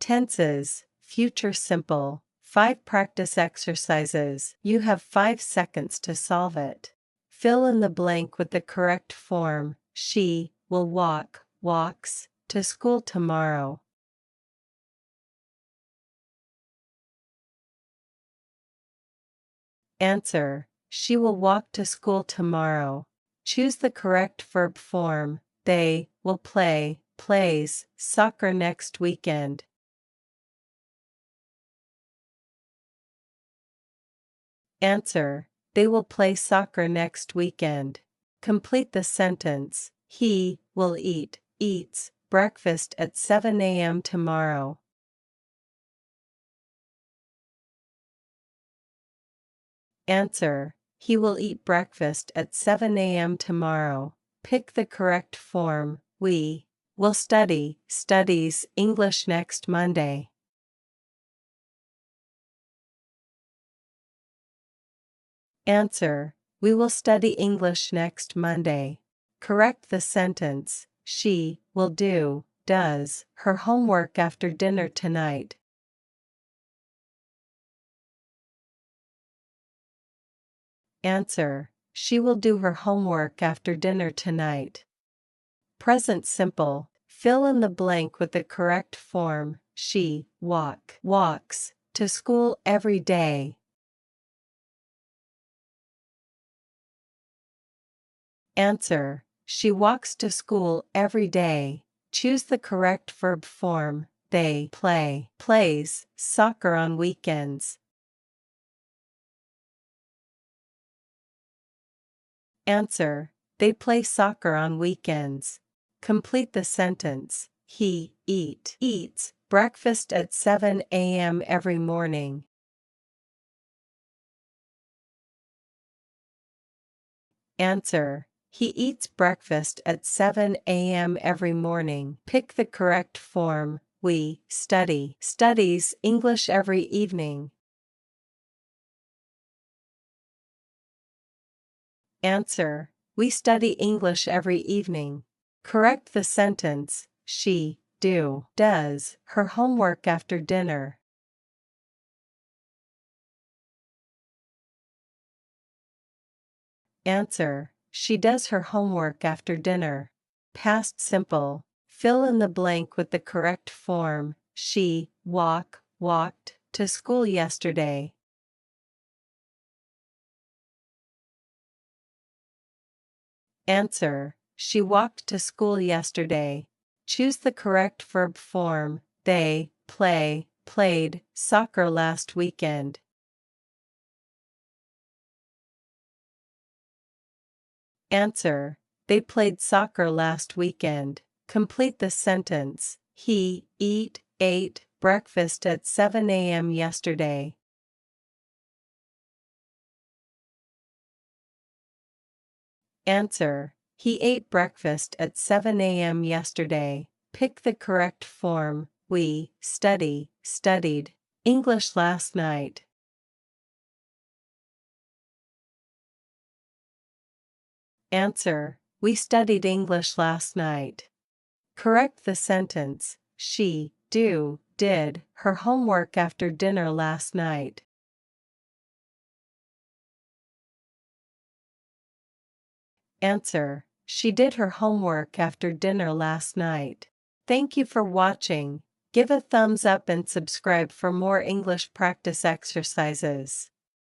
Tenses, future simple, 5 practice exercises. You have 5 seconds to solve it. Fill in the blank with the correct form. She will walk, walks, to school tomorrow. Answer: she will walk to school tomorrow. Choose the correct verb form. They will play, plays, soccer next weekend. Answer: they will play soccer next weekend. Complete the sentence. He will eats breakfast at 7 a.m. tomorrow. Answer: he will eat breakfast at 7 a.m. tomorrow. Pick the correct form. We will studies English next Monday. Answer: we will study English next Monday. Correct the sentence. She will does her homework after dinner tonight. Answer: she will do her homework after dinner tonight. Present simple. Fill in the blank with the correct form. She walks to school every day. Answer: she walks to school every day. Choose the correct verb form. They plays soccer on weekends. Answer: they play soccer on weekends. Complete the sentence. He eats breakfast at 7 a.m. every morning. Answer: he eats breakfast at 7 a.m. every morning. Pick the correct form. We studies English every evening. Answer: we study English every evening. Correct the sentence. She does her homework after dinner. Answer: she does her homework after dinner. Past simple. Fill in the blank with the correct form. She walked to school yesterday. Answer: she walked to school yesterday. Choose the correct verb form. They played soccer last weekend. Answer: they played soccer last weekend. Complete the sentence. He ate breakfast at 7 a.m. yesterday. Answer: he ate breakfast at 7 a.m. yesterday. Pick the correct form. We studied English last night. Answer: we studied English last night. Correct the sentence. She did her homework after dinner last night. Answer: she did her homework after dinner last night. Thank you for watching. Give a thumbs up and subscribe for more English practice exercises.